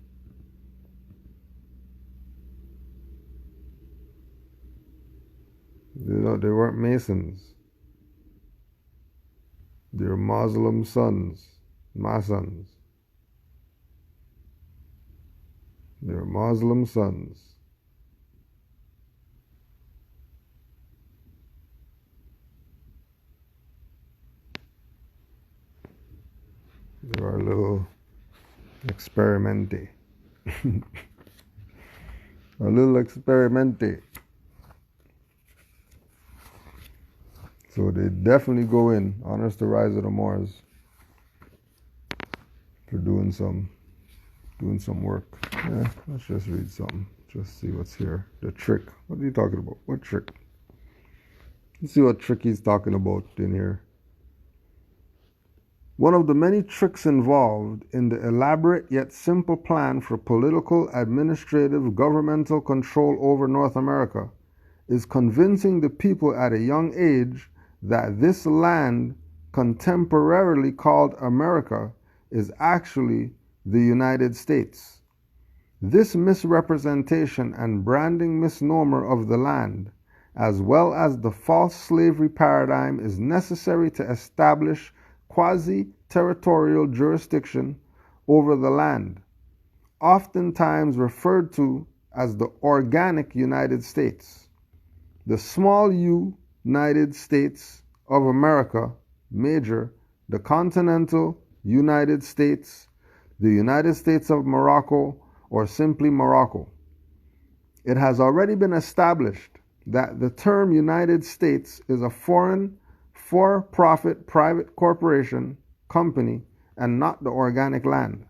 They weren't Masons. They're Muslim sons, my sons. They're Muslim sons. They are a little experimente. A little experimente. So they definitely go in. Honors the Rise of the Moors for doing some work. Yeah, let's just read something. Just see what's here. The trick. What are you talking about? What trick? Let's see what trick he's talking about in here. One of the many tricks involved in the elaborate yet simple plan for political, administrative, governmental control over North America is convincing the people at a young age that this land, contemporarily called America, is actually the United States. This misrepresentation and branding misnomer of the land, as well as the false slavery paradigm, is necessary to establish quasi-territorial jurisdiction over the land, oftentimes referred to as the organic United States. The small United States of America, major, the continental United States, the United States of Morocco, or simply Morocco. It has already been established that the term United States is a foreign, for-profit private corporation, company, and not the organic land,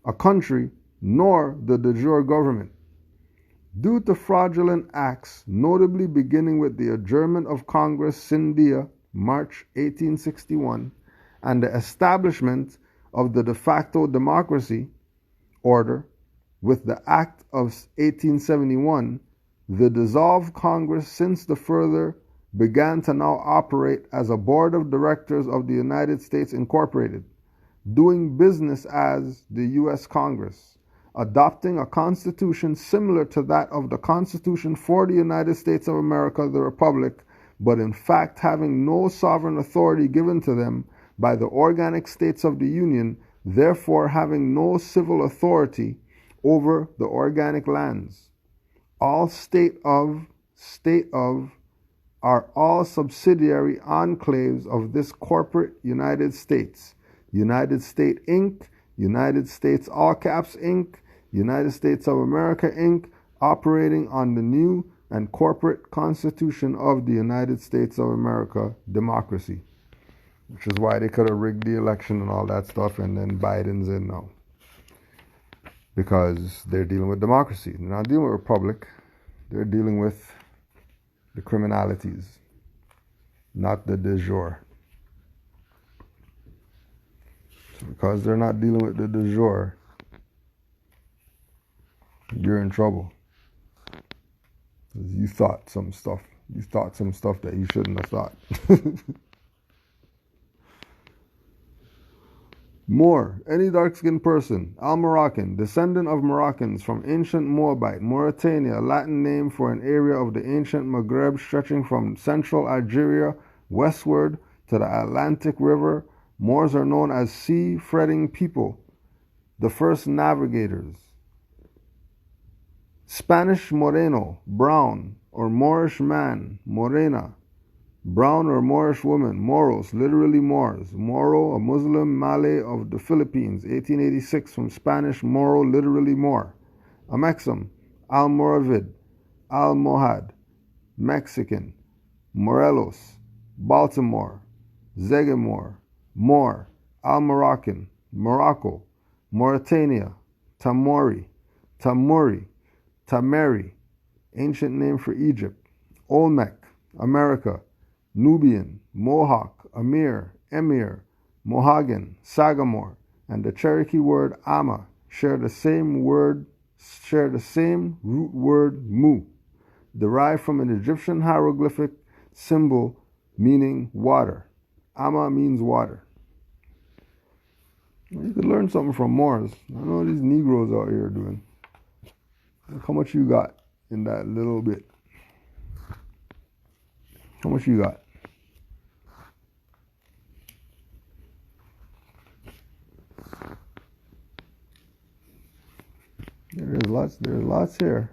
a country, nor the de jure government. Due to fraudulent acts, notably beginning with the adjournment of Congress sine die, March 1861, and the establishment of the de facto democracy order with the Act of 1871, the dissolved Congress since the further began to now operate as a board of directors of the United States Incorporated, doing business as the U.S. Congress, adopting a constitution similar to that of the Constitution for the United States of America, the Republic, but in fact having no sovereign authority given to them by the organic states of the Union, therefore having no civil authority over the organic lands. All state of are all subsidiary enclaves of this corporate United States. United States Inc., United States All Caps Inc., United States of America Inc., operating on the new and corporate Constitution of the United States of America, democracy. which is why they could have rigged the election and all that stuff, and then Biden's in now. Because they're dealing with democracy. They're not dealing with republic. They're dealing with the criminalities, not the de jure. So because they're not dealing with the de jure, you're in trouble. You thought some stuff. You thought some stuff that you shouldn't have thought. Moor, any dark-skinned person. Al-Moroccan, descendant of Moroccans from ancient Moabite, Mauritania, Latin name for an area of the ancient Maghreb stretching from central Algeria westward to the Atlantic River. Moors are known as sea-fretting people, the first navigators. Spanish Moreno, brown, or Moorish man, Morena, brown or Moorish woman, Moros, literally Moors. Moro, a Muslim Malay of the Philippines, 1886, from Spanish Moro, literally Moor. A Mexim, Almoravid, Almohad, Mexican, Morelos, Baltimore, Zegamor, Moor, Al-Moroccan, Morocco, Mauritania, Tamori, Tamuri, Tameri, ancient name for Egypt, Olmec, America, Nubian, Mohawk, Amir, Emir, Mohagan, Sagamore, and the Cherokee word Ama share the same root word Mu, derived from an Egyptian hieroglyphic symbol meaning water. Ama means water. You could learn something from Moors. I know what these Negroes out here doing. Look how much you got in that little bit. How much you got? There's lots here.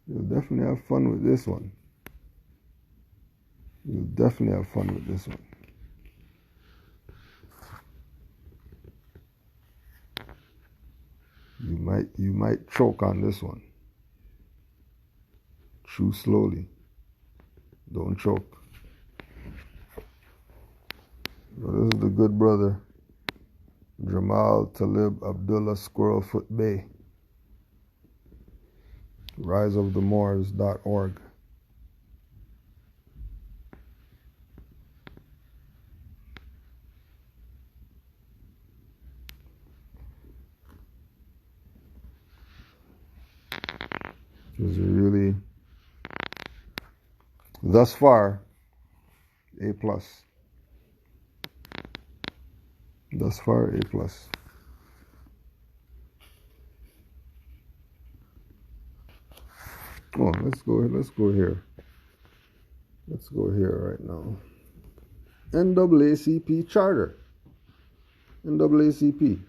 You'll definitely have fun with this one. You'll definitely have fun with this one. You might choke on this one. Chew slowly. Don't choke. So this is the good brother, Jamal Talib Abdullah Squirrelfoot Bay. riseofthemoors.org. Is really, thus far, A+. Thus far, A+. Oh, let's go here. Let's go here right now. NAACP Charter. NAACP.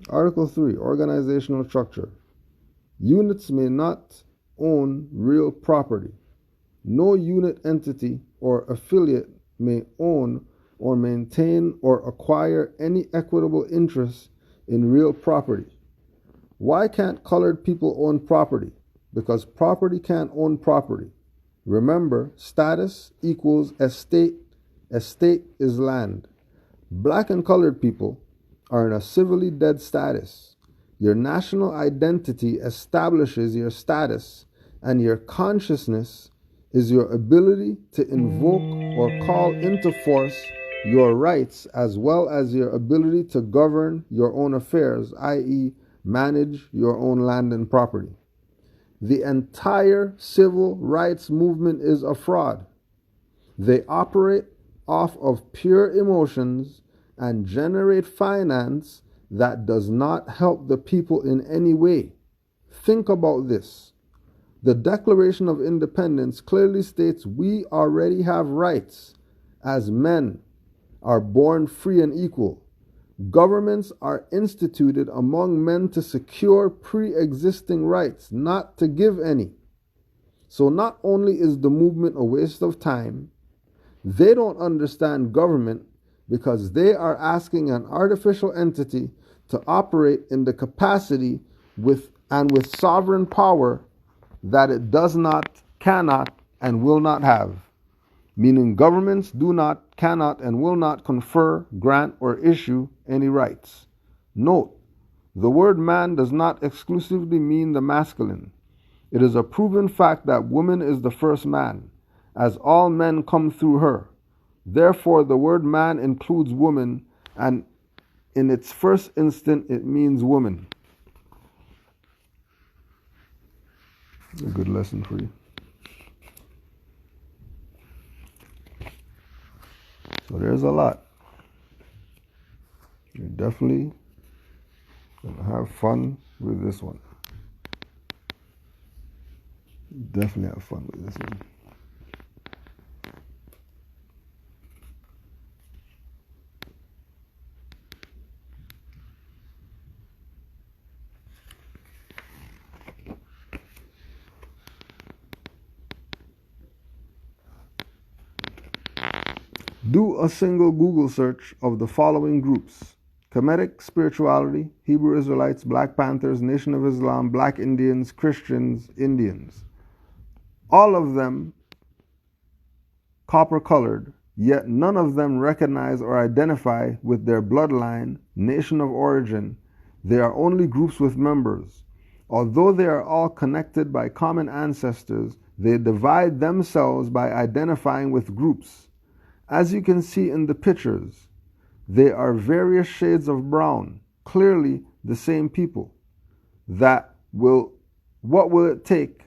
Article 3, Organizational Structure. Units may not own real property. No unit, entity, or affiliate may own or maintain or acquire any equitable interest in real property. Why can't colored people own property? Because property can't own property. Remember, status equals estate. Estate is land. Black and colored people are in a civilly dead status. Your national identity establishes your status, and your consciousness is your ability to invoke or call into force your rights, as well as your ability to govern your own affairs, i.e., manage your own land and property. The entire civil rights movement is a fraud. They operate off of pure emotions and generate finance that does not help the people in any way. Think about this. The Declaration of Independence clearly states we already have rights, as men are born free and equal. Governments are instituted among men to secure pre-existing rights, not to give any. So not only is the movement a waste of time, they don't understand government because they are asking an artificial entity to operate in the capacity with sovereign power that it does not, cannot, and will not have. meaning governments do not, cannot, and will not confer, grant, or issue any rights. Note, the word man does not exclusively mean the masculine. It is a proven fact that woman is the first man, as all men come through her. Therefore, the word man includes woman, and in its first instant, it means woman. A good lesson for you. So there's a lot. You're definitely going to have fun with this one. Definitely have fun with this one. Do a single Google search of the following groups: Kemetic spirituality, Hebrew Israelites, Black Panthers, Nation of Islam, Black Indians, Christians, Indians. All of them copper-colored, yet none of them recognize or identify with their bloodline, nation of origin. They are only groups with members. Although they are all connected by common ancestors, they divide themselves by identifying with groups. As you can see in the pictures, they are various shades of brown, clearly the same people. What will it take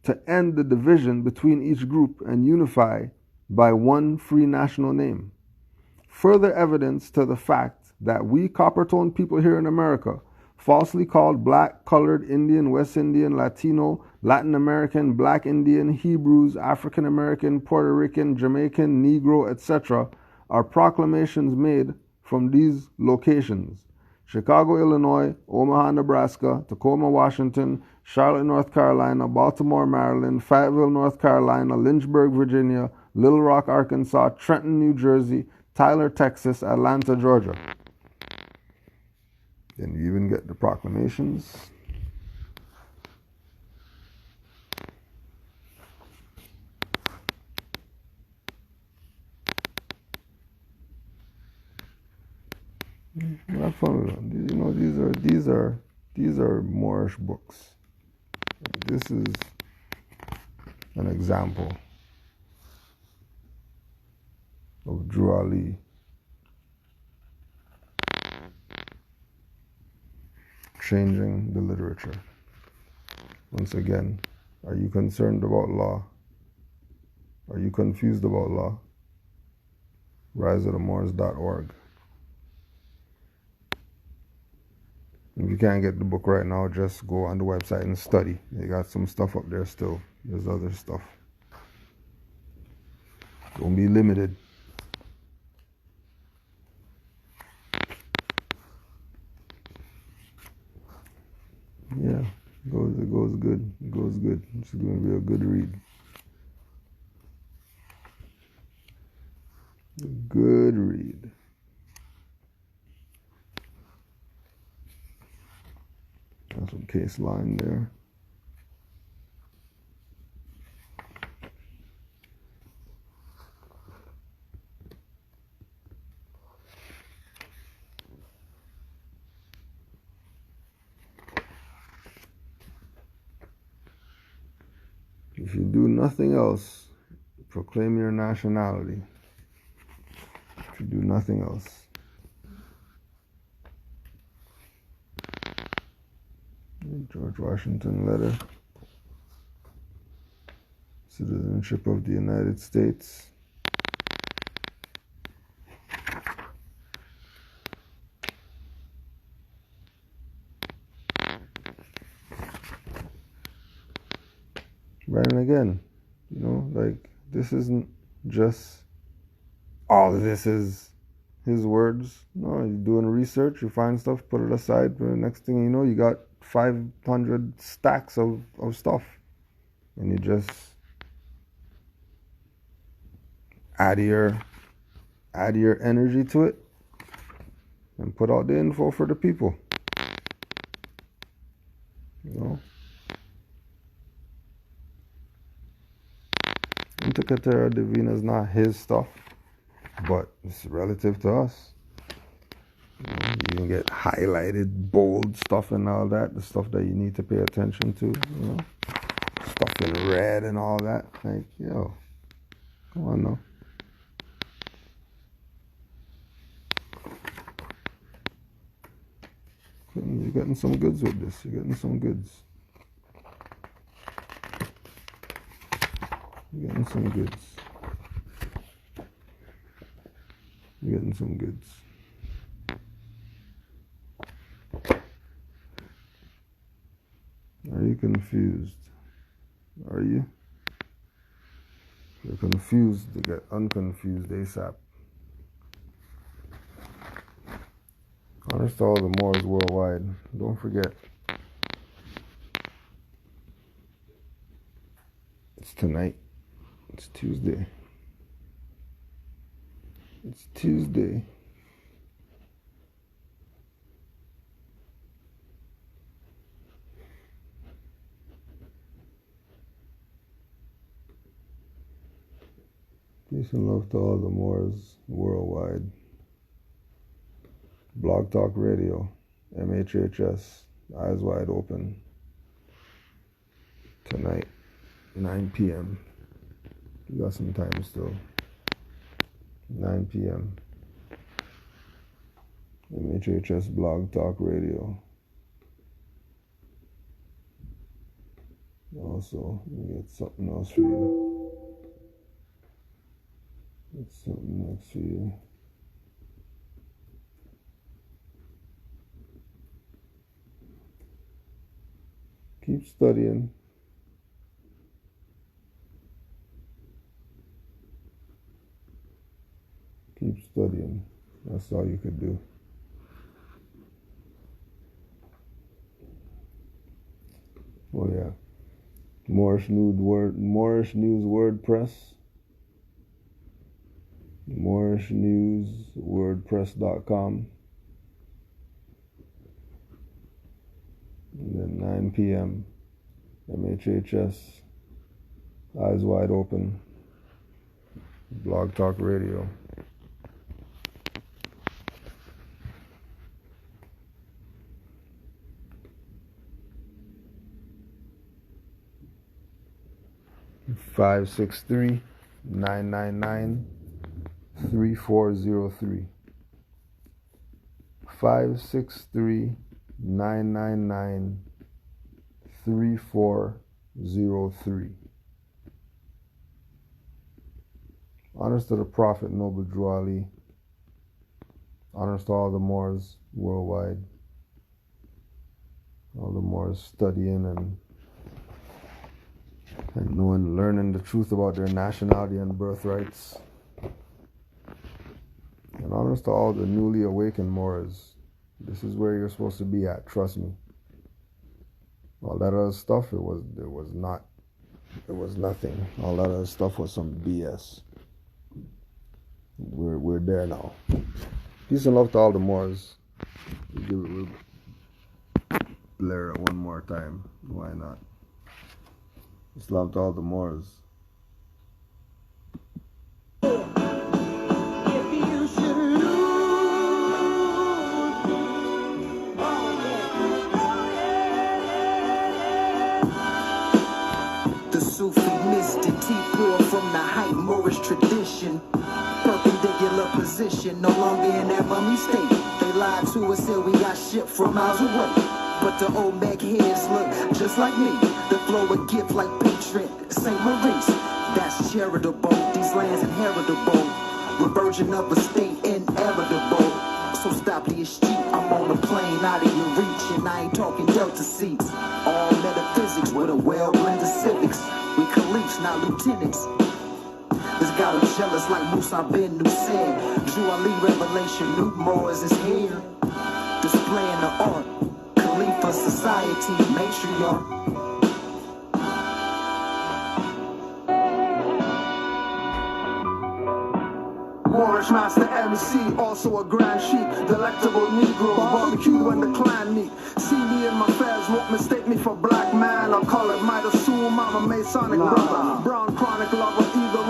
to end the division between each group and unify by one free national name? Further evidence to the fact that we copper-toned people here in America, falsely called Black, Colored, Indian, West Indian, Latino, Latin American, Black Indian, Hebrews, African American, Puerto Rican, Jamaican, Negro, etc., are proclamations made from these locations: Chicago, Illinois, Omaha, Nebraska, Tacoma, Washington, Charlotte, North Carolina, Baltimore, Maryland, Fayetteville, North Carolina, Lynchburg, Virginia, Little Rock, Arkansas, Trenton, New Jersey, Tyler, Texas, Atlanta, Georgia. Then you even get the proclamations. Have fun with them. You know, these are Moorish books. This is an example of Drew Ali changing the literature. Once again, are you concerned about law? Are you confused about law? riseofthemoors.org. If you can't get the book right now, just go on the website and study. They got some stuff up there still. There's other stuff. Don't be limited. Yeah, it goes good. It goes good. It's going to be a good read. A good read. Got some case line there. If you do nothing else, proclaim your nationality. If you do nothing else. George Washington letter. Citizenship of the United States. Right, and again, you know, like, this isn't just, all of this is his words. No, you're doing research, you find stuff, put it aside, but the next thing you know, you got 500 stacks of stuff, and you just add your energy to it and put out the info for the people, you know. Antikythera divina is not his stuff, but it's relative to us. You can get highlighted, bold stuff and all that, the stuff that you need to pay attention to, stuff in red and all that. Like, yo, come on now. You're getting some goods with this. You're getting some goods. You're getting some goods. You're getting some goods. Are you confused? Are you? If you're confused, to get unconfused ASAP. Honest to all the Moors worldwide. Don't forget. It's tonight. It's Tuesday. It's Tuesday. Peace and love to all the Moors worldwide. Blog Talk Radio, MHHS, Eyes Wide Open. Tonight, 9 p.m. You got some time still. 9 p.m. MHHS Blog Talk Radio. Also, we get something else for you. Get something else for you. Keep studying. Keep studying. That's all you could do. Oh yeah. Moorish News WordPress. Moorish News WordPress.com. And then 9 p.m. MHHS Eyes Wide Open. Blog Talk Radio. Five 563-999-3403. 563-999-3403. Honors to the Prophet Noble Drew Ali. Honors to all the Moors worldwide. All the Moors studying and knowing, learning the truth about their nationality and birthrights. And honors to all the newly awakened Moors. This is where you're supposed to be at, trust me. All that other stuff, it was nothing. All that other stuff was some BS. We're there now. Peace and love to all the Moors. We'll blare it one more time. Why not? Islam to all the Moors. The Sufi mystic T4 from the hype Moorish tradition. Perpendicular position, no longer in that mummy state. They lied to us, said we got shipped from miles away. But the old Meg heads look just like me. The flow a gift like patron St. Maurice. That's charitable, these lands inheritable. We're virgin of a state inevitable. So stop the street, I'm on a plane out of your reach. And I ain't talking Delta seats. All metaphysics with a well-blended civics. We caliphs, not lieutenants. This got them jealous like Musa bin Nusayr. Drew Ali revelation, new Moors is here. Displaying the art. For society, matriarch. Moorish master MC, also a grand chic. Delectable Negroes, barbecue when the clan meet. See me in my fairs, won't mistake me for black man. I'll call it might assume I'm a Masonic brother. Brown chronic lover, either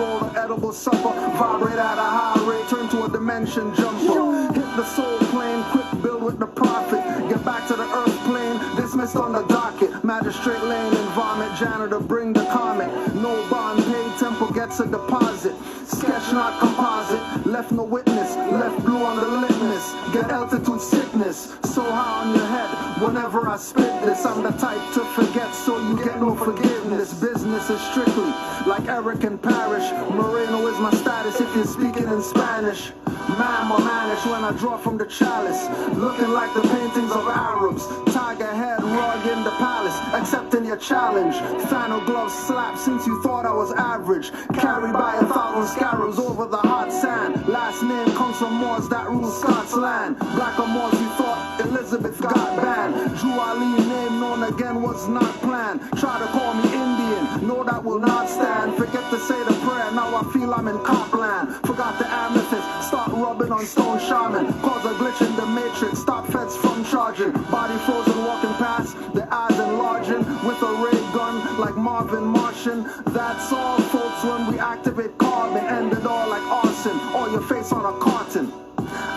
Last Supper, vibrate at a high rate, turn to a dimension jumper. Hit the soul plane, quick build with the prophet. Get back to the earth plane, dismissed on the docket. Magistrate lane and vomit, janitor bring the comet. No bond paid, temple gets a deposit. Sketch not composite, left no witness, left blue on the litmus. Get altitude sickness, so high on your head. Whenever I spit this, I'm the type to forget, so you get no forgiveness. Business is strictly like Eric and Parrish. Moreno is my status if you're speaking in Spanish. Man or manish when I draw from the chalice, looking like the paintings of Arabs. Tiger head rug in the palace, accepting your challenge. Final glove slap since you thought I was average. Carried by 1,000 scarabs over the hot sand. Last name comes from Moors that rule Scots land. Black or Moors you thought Elizabeth got banned. Drew Ali name known again was not planned. Try to call me Indian, no that will not stand. Forget to say the prayer, now I feel I'm in Copland. Forgot the amethyst, start rubbing on stone shaman. Cause a glitch in the matrix, stop feds from charging. Body frozen walking past, the eyes enlarging. With a ray gun like Marvin Martian. That's all folks when we activate carbon. End it all like arson, or your face on a carton.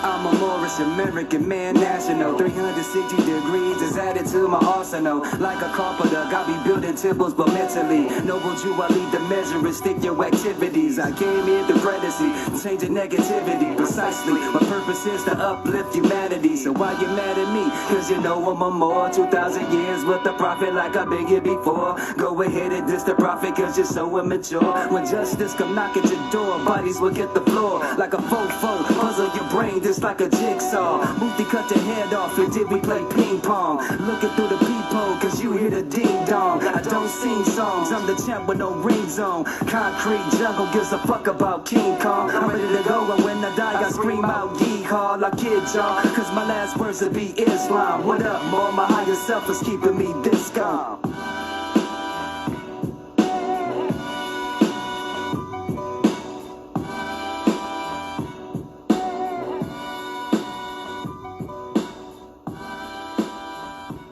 I'm a Moorish American man, national. 360 degrees is added to my arsenal. Like a carpenter, got me building temples, but mentally. Noble Jew, I lead the measure and stick your activities. I came here to pregnancy, changing negativity. Precisely, my purpose is to uplift humanity. So why you mad at me? Cause you know I'm a Moor. 2,000 years with the prophet like I've been here before. Go ahead and diss the prophet cause you're so immature. When justice come knock at your door, bodies will hit the floor. Like a fofo, puzzle your brain just like a jigsaw. Booty cut your head off and did we play ping pong? Looking through the peephole cause you hear the ding dong. I don't sing songs, I'm the champ with no rings on. Concrete jungle gives a fuck about King Kong. I'm ready to go and when I die I scream out yeehaw like Kid John. Cause my last words will be Islam. What up, more? My higher self is keeping me this calm.